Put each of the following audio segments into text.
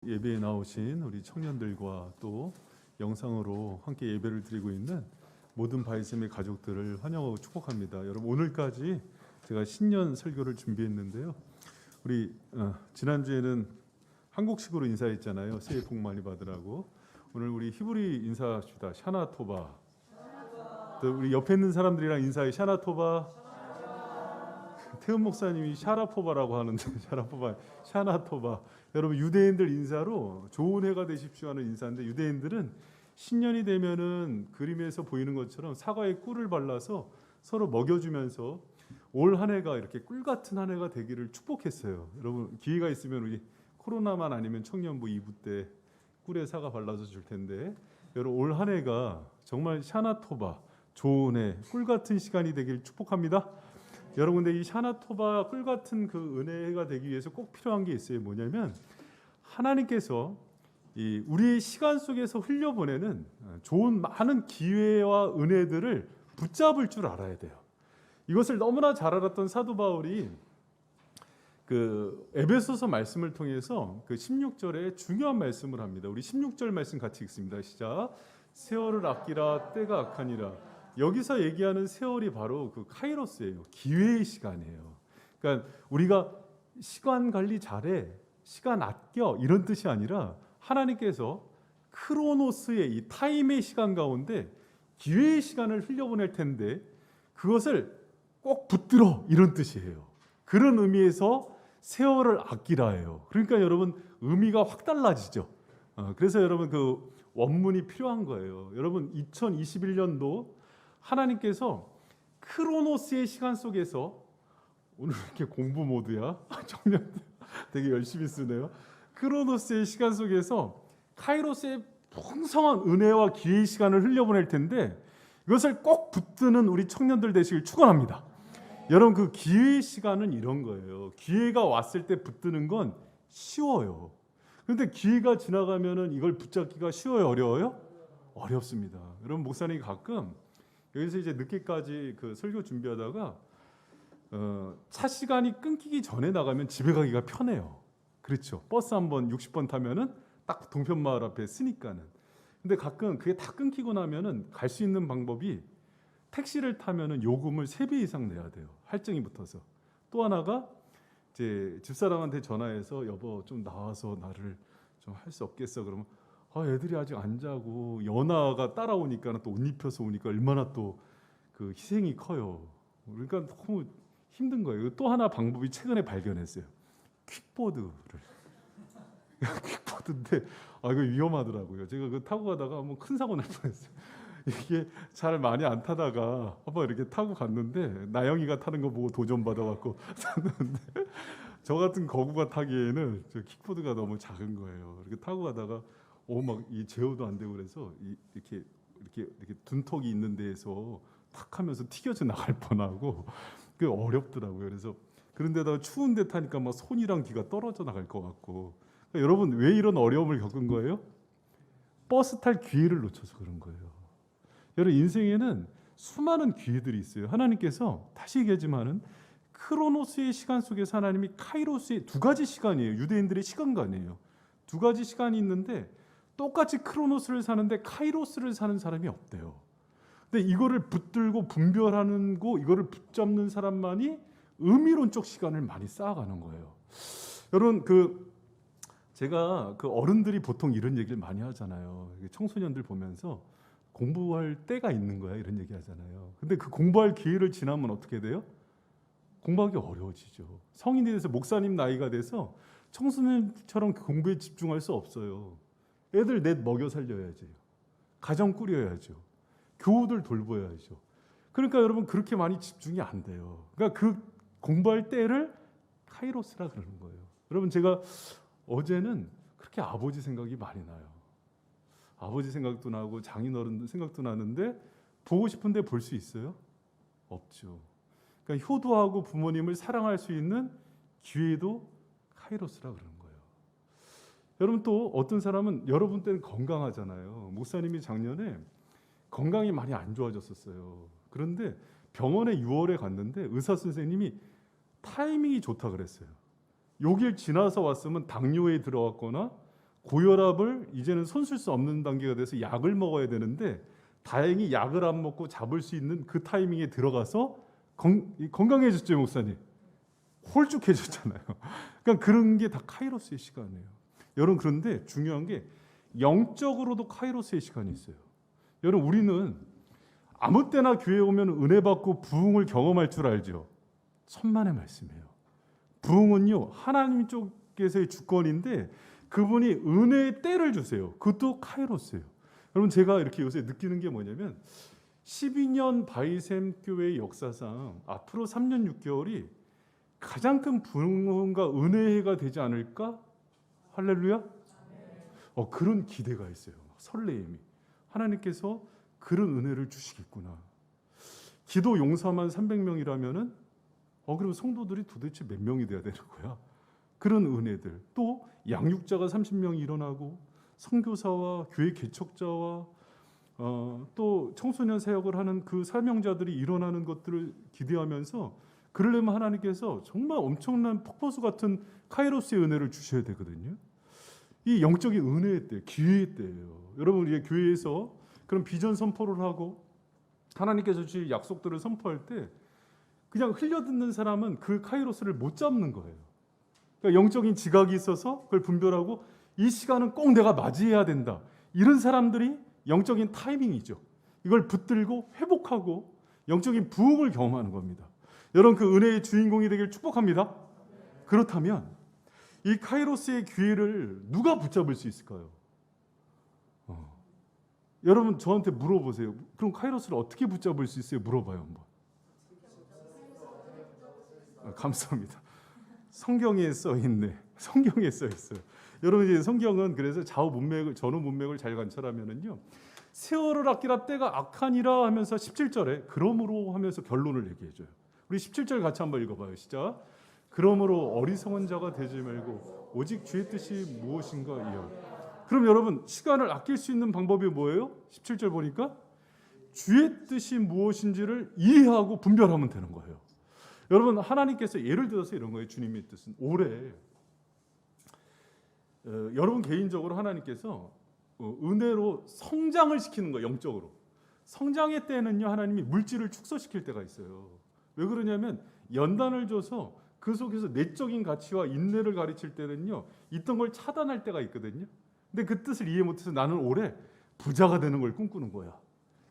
예배에 나오신 우리 청년들과 또 영상으로 함께 예배를 드리고 있는 모든 바이샘의 가족들을 환영하고 축복합니다. 여러분, 오늘까지 제가 신년 설교를 준비했는데요. 우리 지난주에는 한국식으로 인사했잖아요. 새해 복 많이 받으라고. 오늘 우리 히브리 인사합시다. 샤나토바. 또 우리 옆에 있는 사람들이랑 인사해. 샤나토바. 태훈 목사님이 샤라포바라고 하는데 샤라포바, 샤나토바. 여러분, 유대인들 인사로 좋은 해가 되십시오 하는 인사인데, 유대인들은 신년이 되면은 그림에서 보이는 것처럼 사과에 꿀을 발라서 서로 먹여주면서 올 한 해가 이렇게 꿀 같은 한 해가 되기를 축복했어요. 여러분, 기회가 있으면 우리 코로나만 아니면 청년부 2부 때 꿀에 사과 발라서 줄 텐데, 여러분 올 한 해가 정말 샤나토바, 좋은 해, 꿀 같은 시간이 되길 축복합니다. 여러분, 근데 이 샤나토바 꿀 같은 그 은혜가 되기 위해서 꼭 필요한 게 있어요. 뭐냐면 하나님께서 이 우리의 시간 속에서 흘려보내는 좋은 많은 기회와 은혜들을 붙잡을 줄 알아야 돼요. 이것을 너무나 잘 알았던 사도 바울이 그 에베소서 말씀을 통해서 그 16절에 중요한 말씀을 합니다. 우리 16절 말씀 같이 읽습니다. 시작. 세월을 아끼라 때가 악하니라. 여기서 얘기하는 세월이 바로 그 카이로스예요. 기회의 시간이에요. 그러니까 우리가 시간 관리 잘해, 시간 아껴 이런 뜻이 아니라 하나님께서 크로노스의 이 타임의 시간 가운데 기회의 시간을 흘려보낼 텐데 그것을 꼭 붙들어 이런 뜻이에요. 그런 의미에서 세월을 아끼라예요. 그러니까 여러분, 의미가 확 달라지죠. 그래서 여러분, 그 원문이 필요한 거예요. 여러분, 2021년도 하나님께서 크로노스의 시간 속에서, 오늘 이렇게 공부 모드야? 청년들 되게 열심히 쓰네요. 크로노스의 시간 속에서 카이로스의 풍성한 은혜와 기회의 시간을 흘려보낼 텐데 이것을 꼭 붙드는 우리 청년들 되시길 축원합니다. 여러분, 그 기회의 시간은 이런 거예요. 기회가 왔을 때 붙드는 건 쉬워요. 그런데 기회가 지나가면은 이걸 붙잡기가 쉬워요, 어려워요? 어렵습니다. 여러분, 목사님이 가끔 여기서 이제 늦게까지 그 설교 준비하다가 차 시간이 끊기기 전에 나가면 집에 가기가 편해요. 그렇죠. 버스 한번 60번 타면은 딱 동편마을 앞에 쓰니까는. 근데 가끔 그게 다 끊기고 나면은 갈 수 있는 방법이 택시를 타면은 요금을 3배 이상 내야 돼요. 할증이 붙어서. 또 하나가 이제 집사람한테 전화해서 여보 좀 나와서 나를 좀 할 수 없겠어. 그러면 애들이 아직 안 자고 연하가 따라오니까 또 옷 입혀서 오니까 얼마나 또 그 희생이 커요. 그러니까 너무 힘든 거예요. 또 하나 방법이 최근에 발견했어요. 퀵보드를. 퀵보드인데 이거 위험하더라고요. 제가 그 타고 가다가 뭐 큰 사고 날 뻔했어요. 이게 잘 많이 안 타다가 한번 이렇게 타고 갔는데 나영이가 타는 거 보고 도전 받아갖고 탔는데 저 같은 거구가 타기에는 저 킥보드가 너무 작은 거예요. 이렇게 타고 가다가 막 이 제어도 안 되고 그래서 이렇게 둔턱이 있는 데에서 탁 하면서 튀겨져 나갈 뻔하고 그 어렵더라고요. 그래서 그런데다가 추운 데 타니까 막 손이랑 귀가 떨어져 나갈 것 같고. 그러니까 여러분, 왜 이런 어려움을 겪은 거예요? 버스 탈 기회를 놓쳐서 그런 거예요. 여러분, 인생에는 수많은 기회들이 있어요. 하나님께서 다시 얘기하지만은 크로노스의 시간 속에서 하나님이 카이로스의 두 가지 시간이에요. 유대인들의 시간관이에요. 두 가지 시간이 있는데 똑같이 크로노스를 사는데 카이로스를 사는 사람이 없대요. 근데 이거를 붙들고 분별하는 거, 이거를 붙잡는 사람만이 의미론적 시간을 많이 쌓아가는 거예요. 여러분, 제가 그 어른들이 보통 이런 얘기를 많이 하잖아요. 청소년들 보면서 공부할 때가 있는 거야 이런 얘기 하잖아요. 근데 그 공부할 기회를 지나면 어떻게 돼요? 공부하기 어려워지죠. 성인이 돼서 목사님 나이가 돼서 청소년처럼 공부에 집중할 수 없어요. 애들 넷 먹여 살려야지. 가정 꾸려야죠. 교우들 돌봐야죠. 그러니까 여러분, 그렇게 많이 집중이 안 돼요. 그러니까 그 공부할 때를 카이로스라 그러는 거예요. 여러분, 제가 어제는 그렇게 아버지 생각이 많이 나요. 아버지 생각도 나고 장인어른 생각도 나는데 보고 싶은데 볼 수 있어요? 없죠. 그러니까 효도하고 부모님을 사랑할 수 있는 기회도 카이로스라 그러는 거예요. 여러분, 또 어떤 사람은 여러분 때는 건강하잖아요. 목사님이 작년에 건강이 많이 안 좋아졌었어요. 그런데 병원에 6월에 갔는데 의사 선생님이 타이밍이 좋다 그랬어요. 요길 지나서 왔으면 당뇨에 들어갔거나 고혈압을 이제는 손 쓸 수 없는 단계가 돼서 약을 먹어야 되는데 다행히 약을 안 먹고 잡을 수 있는 그 타이밍에 들어가서 건강해졌죠, 목사님. 홀쭉해졌잖아요. 그러니까 그런 게 다 카이로스의 시간이에요. 여러분, 그런데 중요한 게 영적으로도 카이로스의 시간이 있어요. 여러분, 우리는 아무 때나 교회에 오면 은혜 받고 부흥을 경험할 줄 알죠. 천만의 말씀이에요. 부흥은요, 하나님 쪽에서의 주권인데 그분이 은혜의 때를 주세요. 그것도 카이로스예요. 여러분, 제가 이렇게 요새 느끼는 게 뭐냐면 12년 바이샘 교회의 역사상 앞으로 3년 6개월이 가장 큰 부흥과 은혜가 되지 않을까? 할렐루야? 그런 기대가 있어요. 설레임이. 하나님께서 그런 은혜를 주시겠구나. 기도 용사만 300명이라면은 그럼 성도들이 도대체 몇 명이 돼야 되는 거야? 그런 은혜들. 또 양육자가 30명이 일어나고 선교사와 교회 개척자와 또 청소년 사역을 하는 그 사명자들이 일어나는 것들을 기대하면서 그러려면 하나님께서 정말 엄청난 폭포수 같은 카이로스의 은혜를 주셔야 되거든요. 이 영적인 은혜의 때, 기회의 때예요. 여러분, 우리 교회에서 그런 비전 선포를 하고 하나님께서 주신 약속들을 선포할 때 그냥 흘려듣는 사람은 그 카이로스를 못 잡는 거예요. 그러니까 영적인 지각이 있어서 그걸 분별하고 이 시간은 꼭 내가 맞이해야 된다. 이런 사람들이 영적인 타이밍이죠. 이걸 붙들고 회복하고 영적인 부흥을 경험하는 겁니다. 여러분, 그 은혜의 주인공이 되길 축복합니다. 그렇다면 이 카이로스의 기회를 누가 붙잡을 수 있을까요? 여러분, 저한테 물어보세요. 그럼 카이로스를 어떻게 붙잡을 수 있어요? 물어봐요 한번. 감사합니다. 성경에 써 있네. 성경에 써 있어요. 여러분, 이제 성경은 그래서 좌우 문맥을, 전후 문맥을 잘 관찰하면은요, 세월을 아끼라 때가 악하니라 하면서 17절에 그러므로 하면서 결론을 얘기해줘요. 우리 17절 같이 한번 읽어봐요. 시작. 그러므로 어리석은 자가 되지 말고 오직 주의 뜻이 무엇인가 이여. 그럼 여러분, 시간을 아낄 수 있는 방법이 뭐예요? 17절 보니까 주의 뜻이 무엇인지를 이해하고 분별하면 되는 거예요. 여러분, 하나님께서 예를 들어서 이런 거예요. 주님의 뜻은 올해 여러분 개인적으로 하나님께서 은혜로 성장을 시키는 거예요. 영적으로. 성장의 때는요, 하나님이 물질을 축소시킬 때가 있어요. 왜 그러냐면 연단을 줘서 그 속에서 내적인 가치와 인내를 가르칠 때는요, 있던 걸 차단할 때가 있거든요. 근데 그 뜻을 이해 못해서 나는 올해 부자가 되는 걸 꿈꾸는 거야.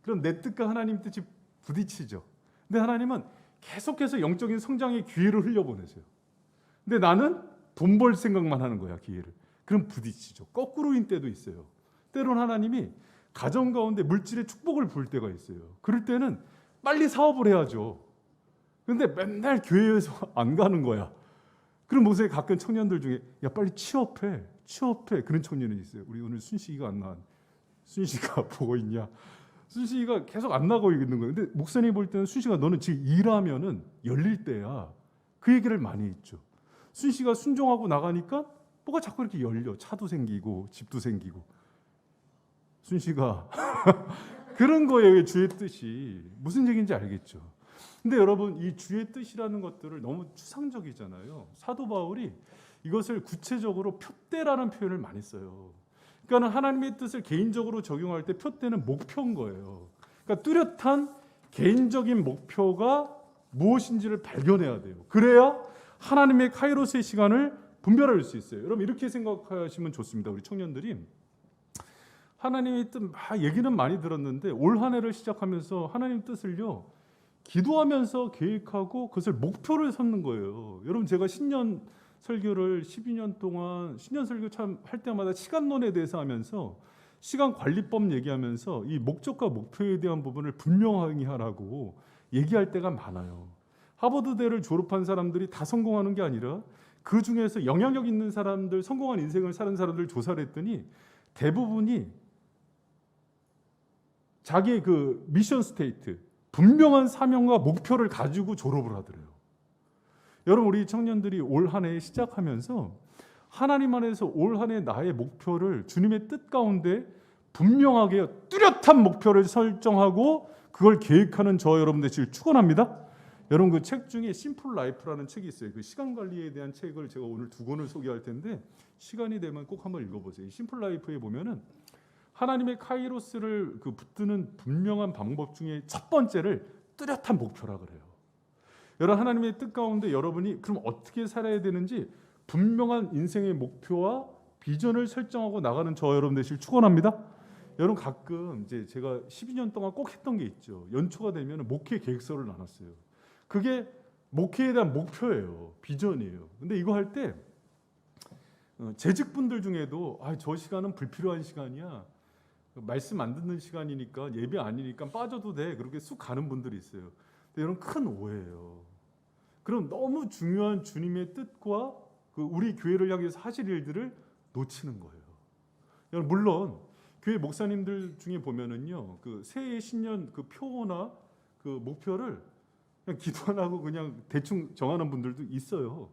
그럼 내 뜻과 하나님 뜻이 부딪히죠. 근데 하나님은 계속해서 영적인 성장의 기회를 흘려보내세요. 근데 나는 돈 벌 생각만 하는 거야, 기회를. 그럼 부딪히죠. 거꾸로인 때도 있어요. 때론 하나님이 가정 가운데 물질의 축복을 부을 때가 있어요. 그럴 때는 빨리 사업을 해야죠. 근데 맨날 교회에서 안 가는 거야. 그럼 목사님, 가끔 청년들 중에 야 빨리 취업해 그런 청년이 있어요. 우리 오늘 순식이가 안 나왔. 순식이가 보고 있냐? 순식이가 계속 안 나가고 있는 거예요. 근데 목사님 볼 때는 순식이가 너는 지금 일하면은 열릴 때야. 그 얘기를 많이 했죠. 순식이가 순종하고 나가니까 뭐가 자꾸 이렇게 열려. 차도 생기고 집도 생기고. 순식이가 그런 거예요. 주의 뜻이 무슨 얘기인지 알겠죠. 근데 여러분, 이 주의 뜻이라는 것들을 너무 추상적이잖아요. 사도 바울이 이것을 구체적으로 표대라는 표현을 많이 써요. 그러니까 하나님의 뜻을 개인적으로 적용할 때 표대는 목표인 거예요. 그러니까 뚜렷한 개인적인 목표가 무엇인지를 발견해야 돼요. 그래야 하나님의 카이로스의 시간을 분별할 수 있어요. 여러분, 이렇게 생각하시면 좋습니다. 우리 청년들이 하나님의 뜻 얘기는 많이 들었는데 올 한 해를 시작하면서 하나님 뜻을요, 기도하면서 계획하고 그것을 목표를 삼는 거예요. 여러분, 제가 신년 설교를 12년 동안 신년 설교 참 할 때마다 시간론에 대해서 하면서 시간 관리법 얘기하면서 이 목적과 목표에 대한 부분을 분명하게 하라고 얘기할 때가 많아요. 하버드대를 졸업한 사람들이 다 성공하는 게 아니라 그 중에서 영향력 있는 사람들, 성공한 인생을 사는 사람들 조사를 했더니 대부분이 자기의 그 미션 스테이트, 분명한 사명과 목표를 가지고 졸업을 하더래요. 여러분, 우리 청년들이 올 한 해 시작하면서 하나님 안에서 올 한 해 나의 목표를 주님의 뜻 가운데 분명하게 뚜렷한 목표를 설정하고 그걸 계획하는 저 여러분 되시길 축원합니다. 여러분 그 책 중에 심플 라이프라는 책이 있어요. 그 시간 관리에 대한 책을 제가 오늘 2권을 소개할 텐데 시간이 되면 꼭 한번 읽어보세요. 심플 라이프에 보면은 하나님의 카이로스를 그 붙드는 분명한 방법 중에 첫 번째를 뚜렷한 목표라 그래요. 여러분 하나님의 뜻 가운데 여러분이 그럼 어떻게 살아야 되는지 분명한 인생의 목표와 비전을 설정하고 나가는 저 여러분 되시길 축원합니다. 여러분 가끔 이제 제가 12년 동안 꼭 했던 게 있죠. 연초가 되면 목회 계획서를 나눴어요. 그게 목회에 대한 목표예요. 비전이에요. 근데 이거 할 때 재직분들 중에도 저 시간은 불필요한 시간이야. 말씀 안 듣는 시간이니까 예배 아니니까 빠져도 돼. 그렇게 쑥 가는 분들이 있어요. 근데 이런 큰 오해예요. 그럼 너무 중요한 주님의 뜻과 그 우리 교회를 향해서 하실 일들을 놓치는 거예요. 여러분 물론 교회 목사님들 중에 보면은요, 그 새해 신년 그 표나 그 목표를 그냥 기도 안 하고 그냥 대충 정하는 분들도 있어요.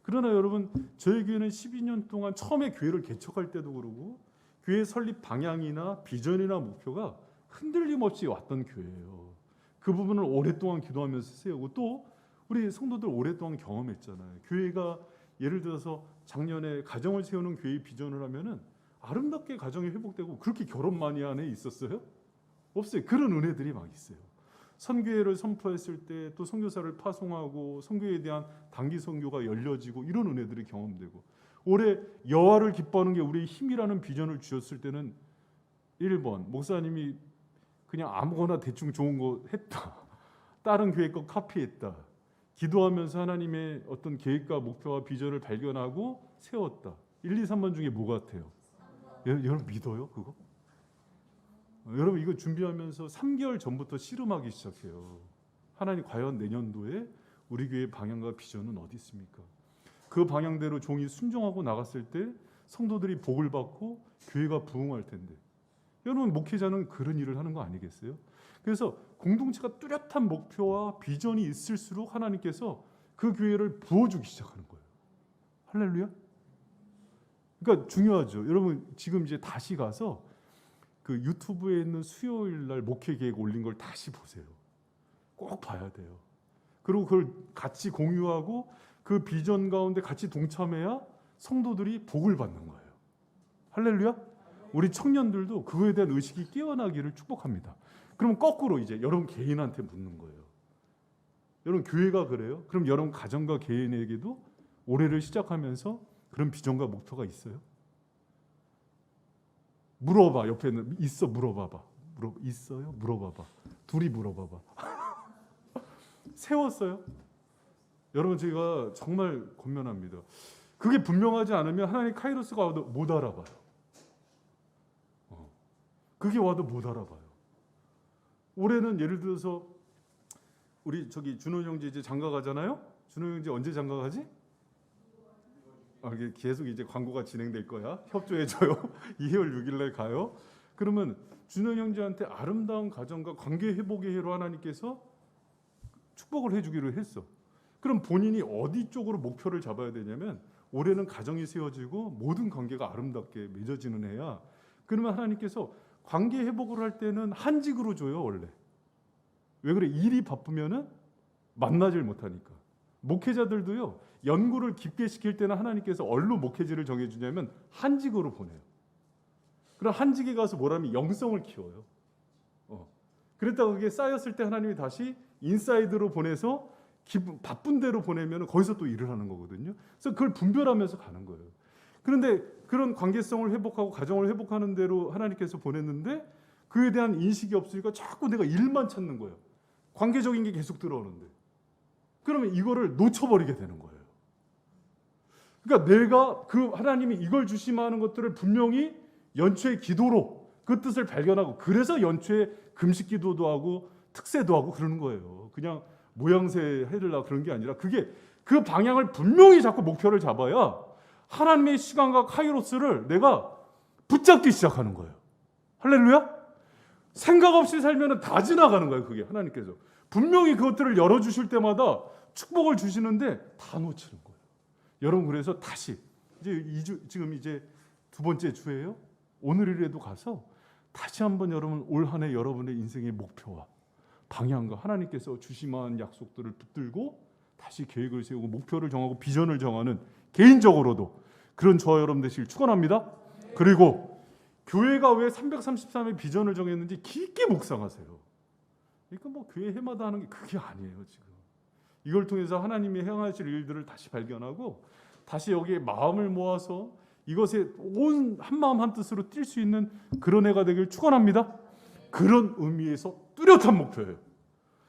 그러나 여러분 저희 교회는 12년 동안 처음에 교회를 개척할 때도 그러고 교회 설립 방향이나 비전이나 목표가 흔들림 없이 왔던 교회예요. 그 부분을 오랫동안 기도하면서 세우고 또 우리 성도들 오랫동안 경험했잖아요. 교회가 예를 들어서 작년에 가정을 세우는 교회의 비전을 하면은 아름답게 가정이 회복되고 그렇게 결혼 많이 한 애 있었어요? 없어요. 그런 은혜들이 막 있어요. 선교회를 선포했을 때 또 선교사를 파송하고 선교에 대한 단기 선교가 열려지고 이런 은혜들이 경험되고 올해 여호와를 기뻐하는 게 우리의 힘이라는 비전을 주셨을 때는 1번 목사님이 그냥 아무거나 대충 좋은 거 했다. 다른 교회 거 카피했다. 기도하면서 하나님의 어떤 계획과 목표와 비전을 발견하고 세웠다. 1, 2, 3번 중에 뭐 같아요? 여러분 믿어요 그거? 여러분 이거 준비하면서 3개월 전부터 씨름하기 시작해요. 하나님 과연 내년도에 우리 교회의 방향과 비전은 어디 있습니까? 그 방향대로 종이 순종하고 나갔을 때 성도들이 복을 받고 교회가 부흥할 텐데 여러분 목회자는 그런 일을 하는 거 아니겠어요? 그래서 공동체가 뚜렷한 목표와 비전이 있을수록 하나님께서 그 교회를 부어주기 시작하는 거예요. 할렐루야. 그러니까 중요하죠. 여러분 지금 이제 다시 가서 그 유튜브에 있는 수요일 날 목회 계획 올린 걸 다시 보세요. 꼭 봐야 돼요. 그리고 그걸 같이 공유하고 그 비전 가운데 같이 동참해야 성도들이 복을 받는 거예요. 할렐루야. 우리 청년들도 그거에 대한 의식이 깨어나기를 축복합니다. 그럼 거꾸로 이제 여러분 개인한테 묻는 거예요. 여러분 교회가 그래요? 그럼 여러분 가정과 개인에게도 올해를 시작하면서 그런 비전과 목표가 있어요? 물어봐. 옆에는 있어 물어봐봐. 있어요? 물어봐봐. 둘이 물어봐봐. 세웠어요? 여러분 제가 정말 권면합니다. 그게 분명하지 않으면 하나님 카이로스가 와도 못 알아봐요. 그게 와도 못 알아봐요. 올해는 예를 들어서 우리 저기 준호 형제 이제 장가 가잖아요. 준호 형제 언제 장가 가지? 이게 계속 이제 광고가 진행될 거야. 협조해줘요. 2월 6일날 가요. 그러면 준호 형제한테 아름다운 가정과 관계 회복의 해로 하나님께서 축복을 해주기로 했어. 그럼 본인이 어디 쪽으로 목표를 잡아야 되냐면 올해는 가정이 세워지고 모든 관계가 아름답게 맺어지는 해야. 그러면 하나님께서 관계 회복을 할 때는 한직으로 줘요 원래. 왜 그래? 일이 바쁘면은 만나질 못하니까. 목회자들도요. 연구를 깊게 시킬 때는 하나님께서 얼로 목회지를 정해주냐면 한직으로 보내요. 그럼 한직에 가서 뭐라면 영성을 키워요. 그랬다가 그게 쌓였을 때 하나님이 다시 인사이드로 보내서 바쁜 데로 보내면 거기서 또 일을 하는 거거든요. 그래서 그걸 분별하면서 가는 거예요. 그런데 그런 관계성을 회복하고 가정을 회복하는 대로 하나님께서 보냈는데 그에 대한 인식이 없으니까 자꾸 내가 일만 찾는 거예요. 관계적인 게 계속 들어오는데. 그러면 이거를 놓쳐버리게 되는 거예요. 그러니까 내가 그 하나님이 이걸 주시면 하는 것들을 분명히 연초의 기도로 그 뜻을 발견하고 그래서 연초에 금식 기도도 하고 특세도 하고 그러는 거예요. 그냥 모양새 해달라 그런 게 아니라 그게 그 방향을 분명히 잡고 목표를 잡아야 하나님의 시간과 카이로스를 내가 붙잡기 시작하는 거예요. 할렐루야? 생각 없이 살면 다 지나가는 거예요. 그게 하나님께서 분명히 그것들을 열어주실 때마다 축복을 주시는데 다 놓치는 거예요. 여러분 그래서 다시 이제 지금 이제 2번째 주예요. 오늘이라도 가서 다시 한번 여러분 올 한 해 여러분의 인생의 목표와 방향과 하나님께서 주시만 약속들을 붙들고 다시 계획을 세우고 목표를 정하고 비전을 정하는 개인적으로도 그런 저와 여러분 되시길 축원합니다. 그리고 교회가 왜 333의 비전을 정했는지 깊게 묵상하세요. 그러니까 뭐 교회 해마다 하는 게 그게 아니에요. 지금 이걸 통해서 하나님이 행하실 일들을 다시 발견하고 다시 여기에 마음을 모아서 이것에 온 한마음 한뜻으로 뛸 수 있는 그런 해가 되길 축원합니다. 그런 의미에서 뚜렷한 목표예요.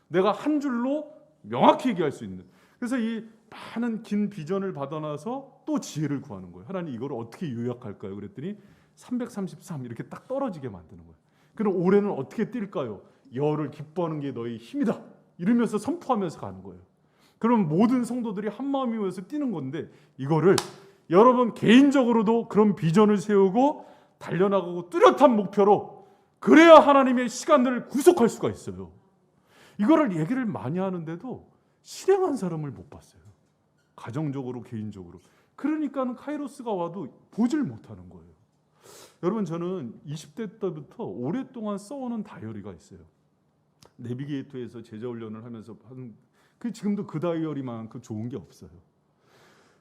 내가 한 줄로 명확히 얘기할 수 있는. 그래서 이 많은 긴 비전을 받아놔서 또 지혜를 구하는 거예요. 하나님 이걸 어떻게 요약할까요? 그랬더니 333 이렇게 딱 떨어지게 만드는 거예요. 그럼 올해는 어떻게 뛸까요? 여호를 기뻐하는 게 너의 힘이다. 이러면서 선포하면서 가는 거예요. 그럼 모든 성도들이 한 마음이 모여서 뛰는 건데 이거를 여러분 개인적으로도 그런 비전을 세우고 달려나가고 뚜렷한 목표로 그래야 하나님의 시간들을 구속할 수가 있어요. 이거를 얘기를 많이 하는데도 실행한 사람을 못 봤어요. 가정적으로 개인적으로. 그러니까는 카이로스가 와도 보질 못하는 거예요. 여러분 저는 20대 때부터 오랫동안 써오는 다이어리가 있어요. 내비게이터에서 제자 훈련을 하면서 지금도 그 다이어리만큼 좋은 게 없어요.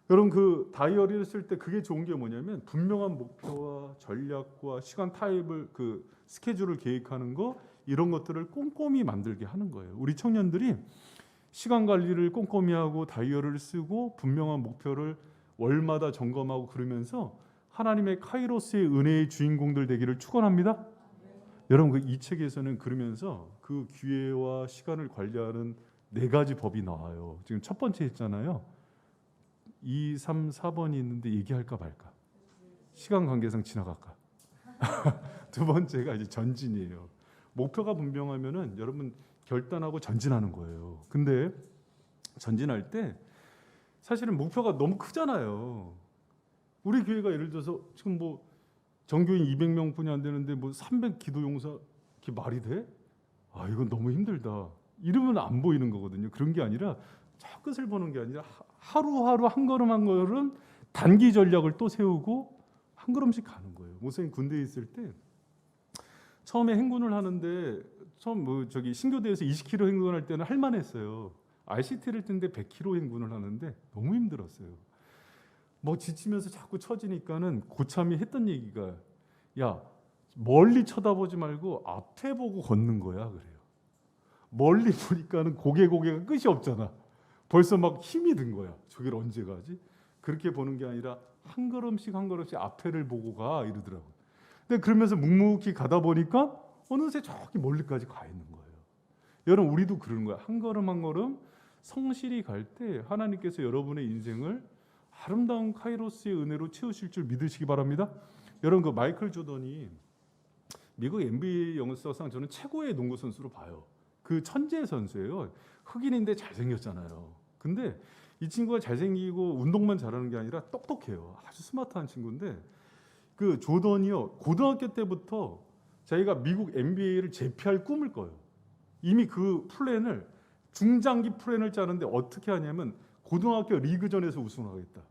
여러분 그 다이어리를 쓸 때 그게 좋은 게 뭐냐면 분명한 목표와 전략과 시간 타입을 그 스케줄을 계획하는 거 이런 것들을 꼼꼼히 만들게 하는 거예요. 우리 청년들이 시간 관리를 꼼꼼히 하고 다이어리를 쓰고 분명한 목표를 월마다 점검하고 그러면서 하나님의 카이로스의 은혜의 주인공들 되기를 축원합니다. 여러분 그 이 책에서는 그러면서 그 기회와 시간을 관리하는 4가지 법이 나와요. 지금 첫 번째 했잖아요. 2, 3, 4번이 있는데 얘기할까 말까. 시간 관계상 지나갈까. 두 번째가 이제 전진이에요. 목표가 분명하면은 여러분 결단하고 전진하는 거예요. 근데 전진할 때 사실은 목표가 너무 크잖아요. 우리 교회가 예를 들어서 지금 뭐 전교인 200명뿐이 안 되는데 뭐 300 기도 용사 그게 말이 돼? 아 이건 너무 힘들다. 이러면 안 보이는 거거든요. 그런 게 아니라 저 끝을 보는 게 아니라 하루하루 한 걸음 한 걸음 단기 전략을 또 세우고 한 걸음씩 가는 거예요. 목사님 군대에 있을 때 처음에 행군을 하는데 처음 뭐 저기 신교대에서 20km 행군할 때는 할 만했어요. RCT를 뜬데 100km 행군을 하는데 너무 힘들었어요. 뭐 지치면서 자꾸 처지니까는 고참이 했던 얘기가 야 멀리 쳐다보지 말고 앞에 보고 걷는 거야 그래요. 멀리 보니까는 고개가 끝이 없잖아. 벌써 막 힘이 든 거야. 저길 언제 가지? 그렇게 보는 게 아니라 한 걸음씩 한 걸음씩 앞에를 보고 가 이러더라고. 근데 그러면서 묵묵히 가다 보니까 어느새 저기 멀리까지 가 있는 거예요. 여러분 우리도 그러는 거야. 한 걸음 한 걸음 성실히 갈 때 하나님께서 여러분의 인생을 아름다운 카이로스의 은혜로 채우실 줄 믿으시기 바랍니다. 여러분 그 마이클 조던이 미국 NBA 영수상 저는 최고의 농구 선수로 봐요. 그 천재 선수예요. 흑인인데 잘생겼잖아요. 근데 이 친구가 잘생기고 운동만 잘하는 게 아니라 똑똑해요. 아주 스마트한 친구인데 그 조던이요 고등학교 때부터 자기가 미국 NBA를 제패할 꿈을 꿔요. 이미 그 플랜을 중장기 플랜을 짜는데 어떻게 하냐면 고등학교 리그전에서 우승하겠다.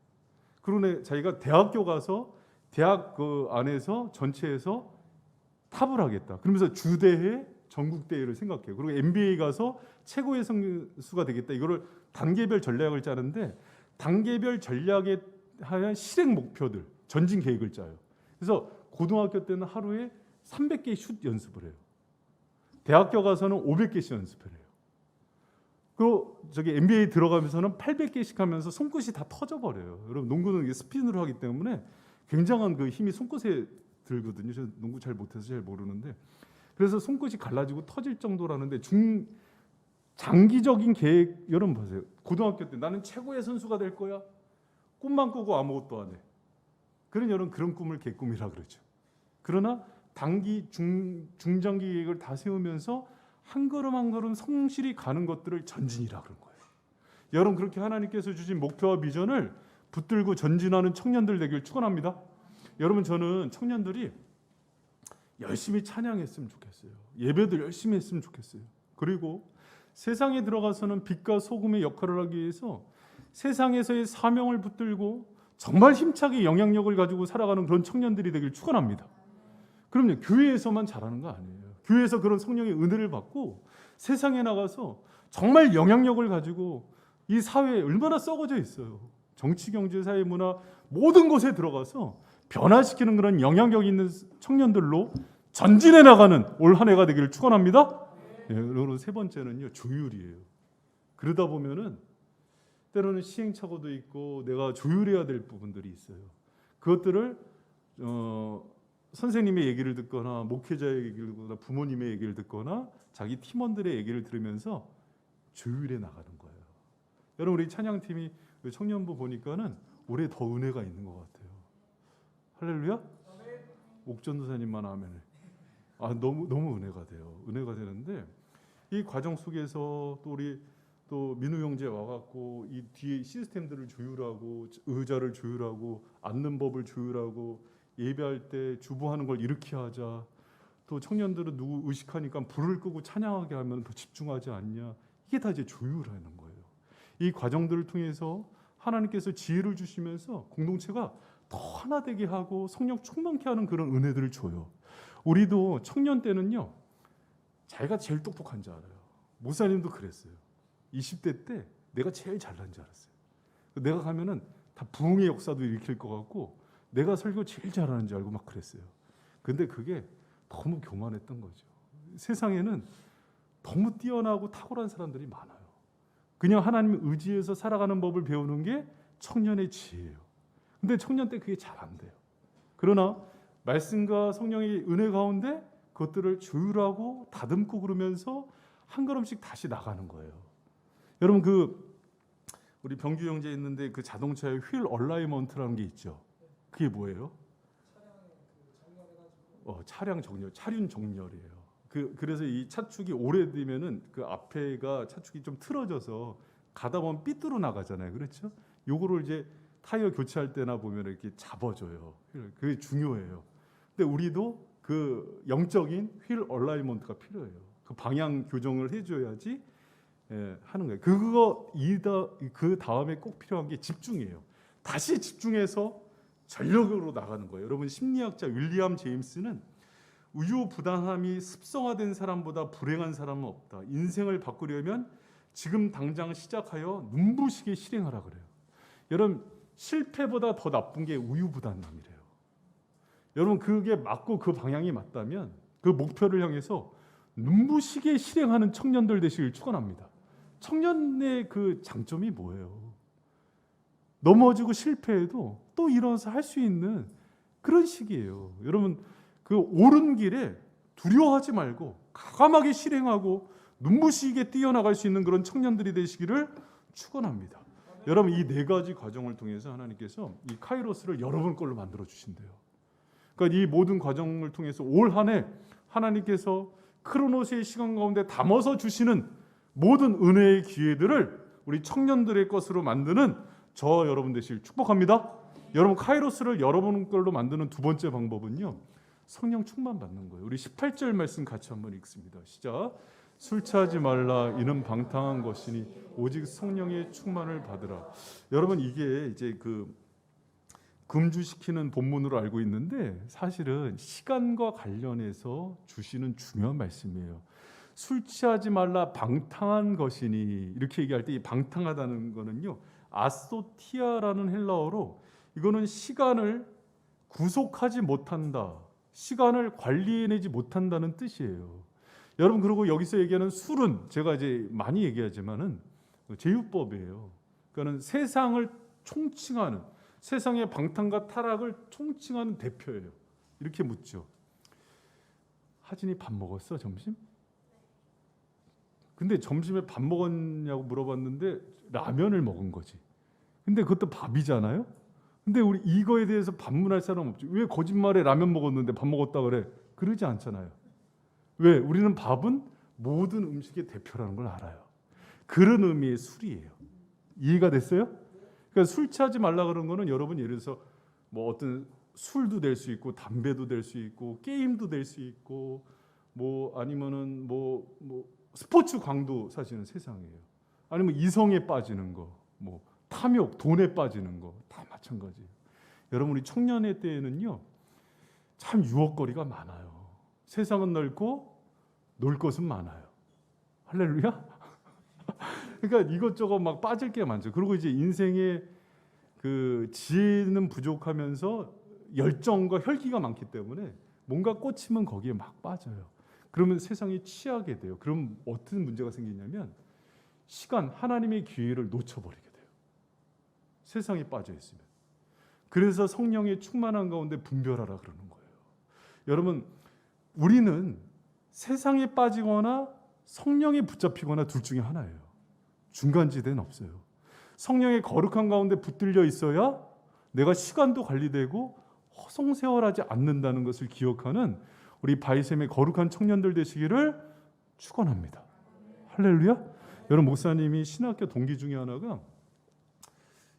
그러네 자기가 대학교 가서 대학 그 안에서 전체에서 탑을 하겠다. 그러면서 주대회 전국 대회를 생각해요. 그리고 NBA 가서 최고의 선수가 되겠다. 이거를 단계별 전략을 짜는데 단계별 전략에 하얀 실행 목표들, 전진 계획을 짜요. 그래서 고등학교 때는 하루에 300개 슛 연습을 해요. 대학교 가서는 500개씩 연습을 해요. 그리고 저기 NBA 들어가면서는 800개씩 하면서 손끝이 다 터져버려요. 여러분 농구는 이게 스핀으로 하기 때문에 굉장한 그 힘이 손끝에 들거든요. 저 농구 잘 못해서 잘 모르는데 그래서 손끝이 갈라지고 터질 정도라는데 장기적인 계획 여러분 보세요. 고등학교 때 나는 최고의 선수가 될 거야. 꿈만 꾸고 아무것도 안 해. 그런 여러분 그런 꿈을 개꿈이라 그러죠. 그러나 단기 중장기 계획을 다 세우면서 한 걸음 한 걸음 성실히 가는 것들을 전진이라 그런 거예요. 여러분 그렇게 하나님께서 주신 목표와 비전을 붙들고 전진하는 청년들 되길 축원합니다. 여러분 저는 청년들이 열심히 찬양했으면 좋겠어요. 예배도 열심히 했으면 좋겠어요. 그리고 세상에 들어가서는 빛과 소금의 역할을 하기 위해서 세상에서의 사명을 붙들고 정말 힘차게 영향력을 가지고 살아가는 그런 청년들이 되길 축원합니다. 그럼요. 교회에서만 잘하는 거 아니에요. 교회에서 그런 성령의 은혜를 받고 세상에 나가서 정말 영향력을 가지고 이 사회에 얼마나 썩어져 있어요. 정치, 경제, 사회, 문화 모든 곳에 들어가서 변화시키는 그런 영향력 있는 청년들로 전진해 나가는 올 한 해가 되기를 축원합니다. 그리고 세 번째는요, 조율이에요. 그러다 보면은 때로는 시행착오도 있고 내가 조율해야 될 부분들이 있어요. 그것들을 선생님의 얘기를 듣거나 목회자의 얘기를 듣거나 부모님의 얘기를 듣거나 자기 팀원들의 얘기를 들으면서 조율해 나가는 거예요. 여러분 우리 찬양팀이 청년부 보니까는 올해 더 은혜가 있는 것 같아요. 할렐루야? 옥전도사님만 아멘을. 너무 은혜가 돼요. 은혜가 되는데 이 과정 속에서 또 우리 또 민우 형제 와갖고 이 뒤에 시스템들을 조율하고 의자를 조율하고 앉는 법을 조율하고 예배할 때 주보하는 걸 이렇게 하자. 또 청년들은 누구 의식하니까 불을 끄고 찬양하게 하면 더 집중하지 않냐. 이게 다 이제 조율하는 거예요. 이 과정들을 통해서 하나님께서 지혜를 주시면서 공동체가 더 하나 되게 하고 성령 충만케 하는 그런 은혜들을 줘요. 우리도 청년 때는요, 자기가 제일 똑똑한 줄 알아요. 목사님도 그랬어요. 20대 때 내가 제일 잘난 줄 알았어요. 내가 가면은 다 부흥의 역사도 일으킬 것 같고 내가 설교 제일 잘하는 줄 알고 막 그랬어요. 근데 그게 너무 교만했던 거죠. 세상에는 너무 뛰어나고 탁월한 사람들이 많아요. 그냥 하나님 의지해서 살아가는 법을 배우는 게 청년의 지혜예요. 근데 청년 때 그게 잘 안 돼요. 그러나 말씀과 성령의 은혜 가운데 그것들을 조율하고 다듬고 그러면서 한 걸음씩 다시 나가는 거예요. 여러분 우리 병규 형제 있는데 그 자동차에 휠 얼라이먼트라는 게 있죠. 그게 뭐예요? 차량 정렬, 차륜 정렬이에요. 그래서 이 차축이 오래되면은 그 앞에가 차축이 좀 틀어져서 가다 보면 삐뚤어 나가잖아요. 그렇죠? 요거를 이제 타이어 교체할 때나 보면 이렇게 잡아줘요. 그게 중요해요. 근데 우리도 그 영적인 휠 얼라이먼트가 필요해요. 그 방향 교정을 해줘야지 하는 거예요. 그 다음에 꼭 필요한 게 집중이에요. 다시 집중해서 전력으로 나가는 거예요. 여러분 심리학자 윌리엄 제임스는 우유부단함이 습성화된 사람보다 불행한 사람은 없다. 인생을 바꾸려면 지금 당장 시작하여 눈부시게 실행하라 그래요. 여러분 실패보다 더 나쁜 게 우유부단함이래요. 여러분 그게 맞고 그 방향이 맞다면 그 목표를 향해서 눈부시게 실행하는 청년들 되시길 축원합니다. 청년의 그 장점이 뭐예요? 넘어지고 실패해도 또 일어나서 할 수 있는 그런 시기예요. 여러분 그 옳은 길에 두려워하지 말고 과감하게 실행하고 눈부시게 뛰어나갈 수 있는 그런 청년들이 되시기를 축원합니다. 여러분 이 네 가지 과정을 통해서 하나님께서 이 카이로스를 여러분 걸로 만들어 주신대요. 그러니까 이 모든 과정을 통해서 올 한 해 하나님께서 크로노스의 시간 가운데 담아서 주시는 모든 은혜의 기회들을 우리 청년들의 것으로 만드는 저 여러분 되시길 축복합니다. 여러분 카이로스를 여러분 걸로 만드는 두 번째 방법은요, 성령 충만 받는 거예요. 우리 18절 말씀 같이 한번 읽습니다. 시작. 술 취하지 말라 이는 방탕한 것이니 오직 성령의 충만을 받으라. 여러분 이게 이제 금주시키는 본문으로 알고 있는데 사실은 시간과 관련해서 주시는 중요한 말씀이에요. 술 취하지 말라 방탕한 것이니 이렇게 얘기할 때 이 방탕하다는 거는요, 아소티아라는 헬라어로 이거는 시간을 구속하지 못한다, 시간을 관리해내지 못한다는 뜻이에요. 여러분 그리고 여기서 얘기하는 술은 제가 이제 많이 얘기하지만은 제휴법이에요. 그러니까는 세상을 총칭하는, 세상의 방탕과 타락을 총칭하는 대표예요. 이렇게 묻죠. 하진이 밥 먹었어 점심? 근데 점심에 밥 먹었냐고 물어봤는데 라면을 먹은 거지. 근데 그것도 밥이잖아요. 근데 우리 이거에 대해서 반문할 사람 없죠. 왜 거짓말에 라면 먹었는데 밥 먹었다 그래? 그러지 않잖아요. 왜? 우리는 밥은 모든 음식의 대표라는 걸 알아요. 그런 의미의 술이에요. 이해가 됐어요? 그러니까 술 취하지 말라 그런 거는 여러분 예를 들어서 뭐 어떤 술도 될 수 있고 담배도 될 수 있고 게임도 될 수 있고 뭐 아니면은 뭐 스포츠 광도 사실은 세상이에요. 아니면 이성에 빠지는 거, 뭐 탐욕, 돈에 빠지는 거 다 마찬가지예요. 여러분 우리 청년의 때에는요 참 유혹거리가 많아요. 세상은 넓고 놀 것은 많아요. 할렐루야. 그러니까 이것저것 막 빠질 게 많죠. 그리고 이제 인생의 그 지혜는 부족하면서 열정과 혈기가 많기 때문에 뭔가 꽂히면 거기에 막 빠져요. 그러면 세상에 취하게 돼요. 그럼 어떤 문제가 생기냐면 시간, 하나님의 기회를 놓쳐버리게 돼요. 세상에 빠져 있으면. 그래서 성령의 충만한 가운데 분별하라 그러는 거예요. 여러분, 우리는 세상에 빠지거나 성령에 붙잡히거나 둘 중에 하나예요. 중간지대는 없어요. 성령의 거룩한 가운데 붙들려 있어야 내가 시간도 관리되고 허송세월하지 않는다는 것을 기억하는 우리 바이셈의 거룩한 청년들 되시기를 축원합니다. 할렐루야. 여러분, 목사님이 신학교 동기 중에 하나가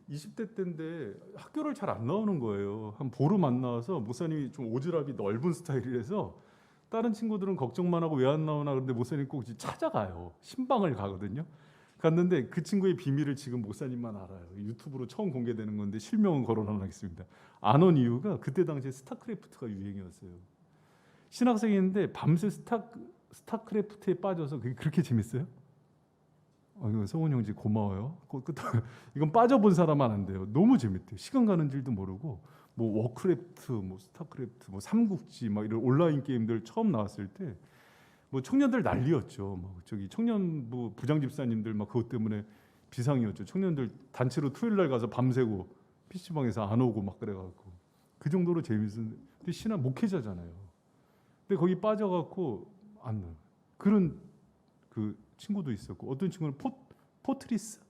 20대 때인데 학교를 잘 안 나오는 거예요. 한 보름 안 나와서 목사님이 좀 오지랖이 넓은 스타일이라서 다른 친구들은 걱정만 하고 왜 안 나오나 그런데 목사님 꼭 찾아가요. 신방을 가거든요. 갔는데 그 친구의 비밀을 지금 목사님만 알아요. 유튜브로 처음 공개되는 건데 실명은 거론 안 하겠습니다. 안 온 이유가 그때 당시에 스타크래프트가 유행이었어요. 신학생인데 밤새 스타크래프트에 빠져서 그게 그렇게 재밌어요? 이거 성훈 형제 고마워요. 이건 빠져본 사람은 안 돼요. 너무 재밌대요. 시간 가는 줄도 모르고 뭐 워크래프트, 뭐 스타크래프트, 뭐 삼국지 막 이런 온라인 게임들 처음 나왔을 때 뭐 청년들 난리였죠. 뭐 저기 청년부 부장 집사님들 막 그것 때문에 비상이었죠. 청년들 단체로 토요일 날 가서 밤새고 PC방에서 안 오고 막 그래갖고 그 정도로 재밌었는데 근데 신학 목회자잖아요. 근데 거기 빠져갖고 안 나요. 그런 그 친구도 있었고 어떤 친구는 포트리스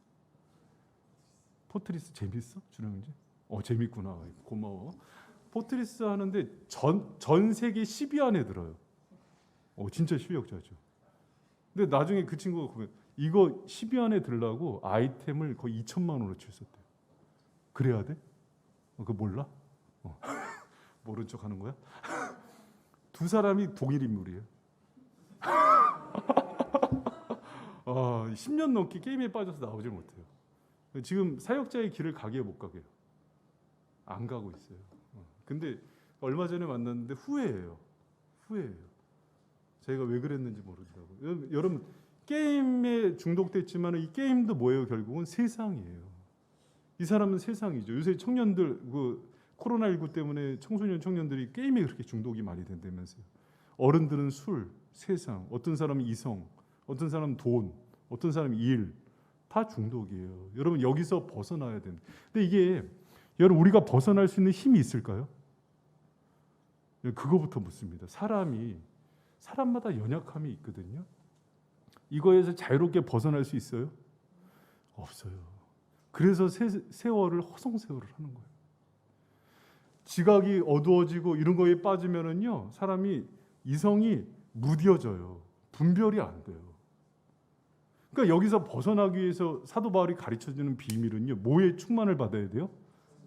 재밌어? 준영이지? 재밌구나. 고마워. 포트리스 하는데 전 세계 10위 안에 들어요. 진짜 실력자죠. 근데 나중에 그 친구가 보면 이거 10위 안에 들라고 아이템을 거의 2천만 원으로 쳤었대요. 그래야 돼? 그거 몰라? 모른 척 하는 거야? 두 사람이 동일 인물이에요. 10년 넘게 게임에 빠져서 나오질 못해요. 지금 사역자의 길을 가게 못 가게요. 안 가고 있어요. 근데 얼마 전에 만났는데 후회해요. 자기가 왜 그랬는지 모른다고. 여러분 게임에 중독됐지만 이 게임도 뭐예요? 결국은 세상이에요. 이 사람은 세상이죠. 요새 청년들 그 코로나19 때문에 청소년 청년들이 게임에 그렇게 중독이 많이 된다면서요. 어른들은 술, 세상, 어떤 사람은 이성, 어떤 사람은 돈, 어떤 사람은 일, 다 중독이에요. 여러분 여기서 벗어나야 됩니다. 근데 이게 여러분 우리가 벗어날 수 있는 힘이 있을까요? 그거부터 묻습니다. 사람마다 연약함이 있거든요. 이거에서 자유롭게 벗어날 수 있어요? 없어요. 그래서 세월을 허송세월을 하는 거예요. 지각이 어두워지고 이런 거에 빠지면은요, 사람이 이성이 무뎌져요. 분별이 안 돼요. 그러니까 여기서 벗어나기 위해서 사도 바울이 가르쳐주는 비밀은요, 뭐에 충만을 받아야 돼요?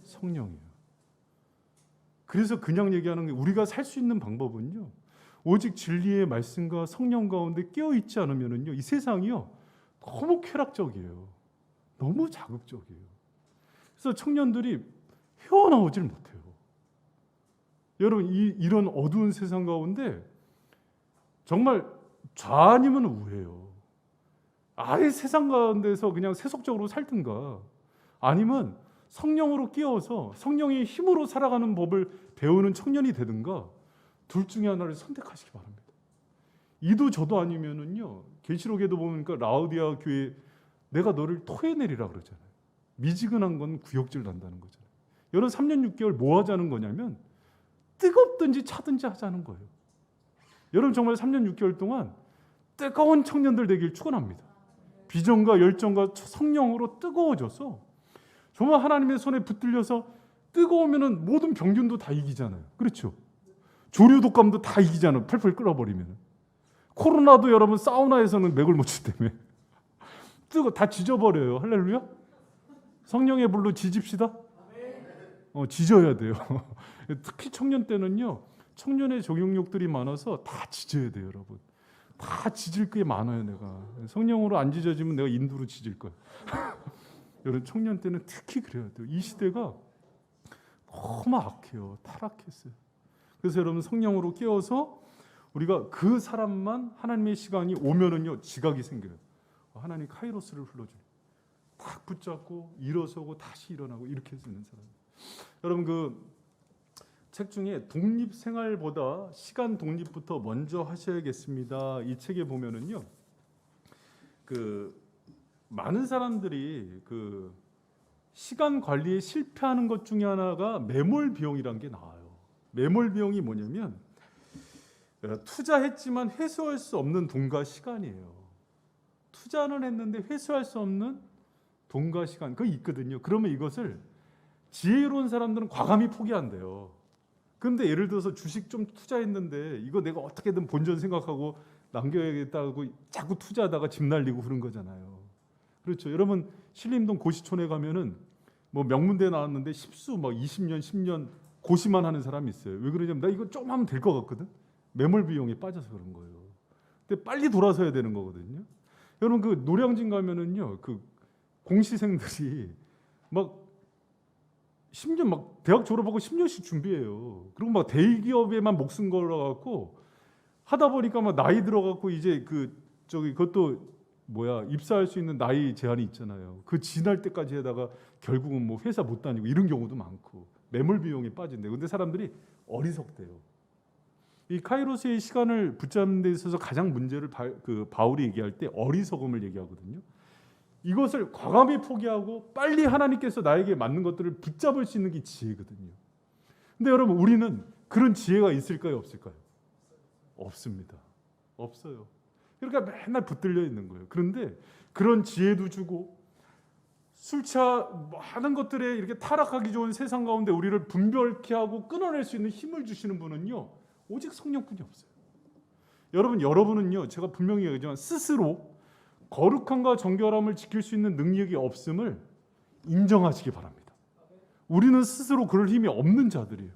성령이에요. 그래서 그냥 얘기하는 게 우리가 살 수 있는 방법은요, 오직 진리의 말씀과 성령 가운데 깨어 있지 않으면은요, 이 세상이요 너무 쾌락적이에요. 너무 자극적이에요. 그래서 청년들이 헤어나오질 못해요. 여러분 이런 어두운 세상 가운데 정말 좌 아니면 우예요. 아예 세상 가운데서 그냥 세속적으로 살든가 아니면 성령으로 깨어서 성령의 힘으로 살아가는 법을 배우는 청년이 되든가 둘 중에 하나를 선택하시기 바랍니다. 이도 저도 아니면은요, 계시록에도 보니까 라우디아 교회 내가 너를 토해내리라 그러잖아요. 미지근한 건 구역질 난다는 거잖아요. 여러분 3년 6개월 뭐 하자는 거냐면 뜨겁든지 차든지 하자는 거예요. 여러분 정말 3년 6개월 동안 뜨거운 청년들 되길 축원합니다. 비전과 열정과 성령으로 뜨거워져서 정말 하나님의 손에 붙들려서 뜨거우면은 모든 병균도 다 이기잖아요. 그렇죠? 조류 독감도 다 이기잖아요. 펄펄 끓어버리면. 코로나도 여러분 사우나에서는 맥을 못 치 때문에 다 지져버려요. 할렐루야? 성령의 불로 지집시다. 지져야 돼요. 특히 청년 때는요, 청년의 적용력들이 많아서 다 지져야 돼요, 여러분. 다 지질 게 많아요, 내가. 성령으로 안 지져지면 내가 인두로 지질 거야. 여러분 청년 때는 특히 그래야 돼요. 이 시대가 너무 악해요. 타락했어요. 그래서 여러분 성령으로 깨어서 우리가 그 사람만 하나님의 시간이 오면은요 지각이 생겨요. 하나님 카이로스를 흘러주니 탁 붙잡고 일어서고 다시 일어나고 이렇게 해주는 사람. 여러분 그 책 중에 독립생활보다 시간 독립부터 먼저 하셔야겠습니다. 이 책에 보면은요 그 많은 사람들이 그 시간 관리에 실패하는 것 중에 하나가 매몰 비용이라는 게 나와요. 매몰 비용이 뭐냐면 투자했지만 회수할 수 없는 돈과 시간이에요. 투자는 했는데 회수할 수 없는 돈과 시간 그거 있거든요. 그러면 이것을 지혜로운 사람들은 과감히 포기한대요. 그런데 예를 들어서 주식 좀 투자했는데 이거 내가 어떻게든 본전 생각하고 남겨야겠다고 자꾸 투자하다가 집 날리고 그런 거잖아요. 그렇죠. 여러분 신림동 고시촌에 가면은 뭐 명문대 나왔는데 십수 막 20년 10년 고시만 하는 사람이 있어요. 왜 그러냐면 나 이거 좀 하면 될 것 같거든. 매몰 비용에 빠져서 그런 거예요. 근데 빨리 돌아서야 되는 거거든요. 여러분 그 노량진 가면은요 그 공시생들이 막 10년 막 대학 졸업하고 10년씩 준비해요. 그리고 막 대기업에만 목숨 걸어갖고 하다 보니까 막 나이 들어갖고 이제 그 저기 그것도 뭐야 입사할 수 있는 나이 제한이 있잖아요. 그 지날 때까지 하다가 결국은 뭐 회사 못 다니고 이런 경우도 많고 매몰 비용에 빠진대. 근데 사람들이 어리석대요. 이 카이로스의 시간을 붙잡는 데 있어서 가장 문제를 바울이 얘기할 때 어리석음을 얘기하거든요. 이것을 과감히 포기하고 빨리 하나님께서 나에게 맞는 것들을 붙잡을 수 있는 게 지혜거든요. 근데 여러분 우리는 그런 지혜가 있을까요? 없을까요? 없습니다. 없어요. 그러니까 맨날 붙들려 있는 거예요. 그런데 그런 지혜도 주고 술차 많은 것들에 이렇게 타락하기 좋은 세상 가운데 우리를 분별케 하고 끊어낼 수 있는 힘을 주시는 분은요 오직 성령뿐이 없어요. 여러분은요 제가 분명히 얘기하지만 스스로 거룩함과 정결함을 지킬 수 있는 능력이 없음을 인정하시기 바랍니다. 우리는 스스로 그럴 힘이 없는 자들이에요.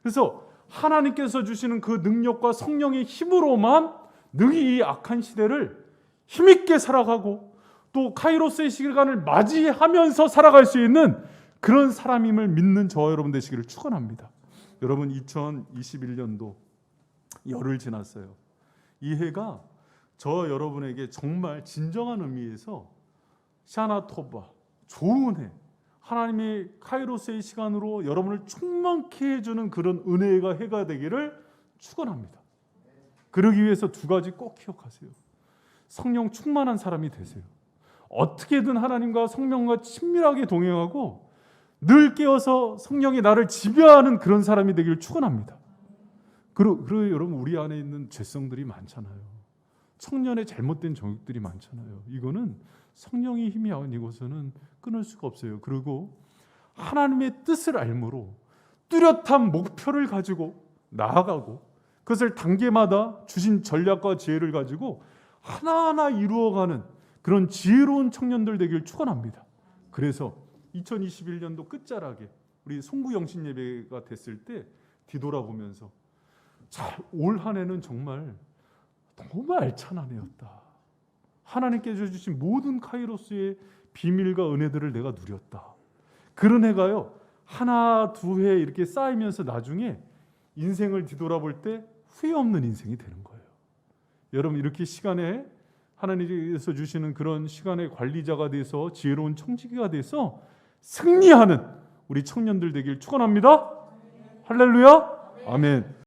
그래서 하나님께서 주시는 그 능력과 성령의 힘으로만 능히 이 악한 시대를 힘있게 살아가고 또 카이로스의 시간을 맞이하면서 살아갈 수 있는 그런 사람임을 믿는 저와 여러분 되시기를 축원합니다. 여러분 2021년도 열흘 지났어요. 이 해가 저 여러분에게 정말 진정한 의미에서 샤나토바 좋은 해 하나님의 카이로스의 시간으로 여러분을 충만케 해주는 그런 은혜가 해가 되기를 축원합니다. 그러기 위해서 두 가지 꼭 기억하세요. 성령 충만한 사람이 되세요. 어떻게든 하나님과 성령과 친밀하게 동행하고 늘 깨어서 성령이 나를 지배하는 그런 사람이 되기를 축원합니다. 그리고 여러분 우리 안에 있는 죄성들이 많잖아요. 청년의 잘못된 정욕들이 많잖아요. 이거는 성령의 힘이 아니고서는 끊을 수가 없어요. 그리고 하나님의 뜻을 알므로 뚜렷한 목표를 가지고 나아가고 그것을 단계마다 주신 전략과 지혜를 가지고 하나하나 이루어가는 그런 지혜로운 청년들 되길 축원합니다. 그래서 2021년도 끝자락에 우리 송구 영신 예배가 됐을 때 뒤돌아보면서 올 한 해는 정말 너무 알찬 한 해였다. 하나님께서 주신 모든 카이로스의 비밀과 은혜들을 내가 누렸다. 그런 해가요 하나 두 해 이렇게 쌓이면서 나중에 인생을 뒤돌아볼 때 후회 없는 인생이 되는 거예요. 여러분 이렇게 시간에 하나님께서 주시는 그런 시간의 관리자가 돼서 지혜로운 청지기가 돼서 승리하는 우리 청년들 되길 축원합니다. 할렐루야. 아멘.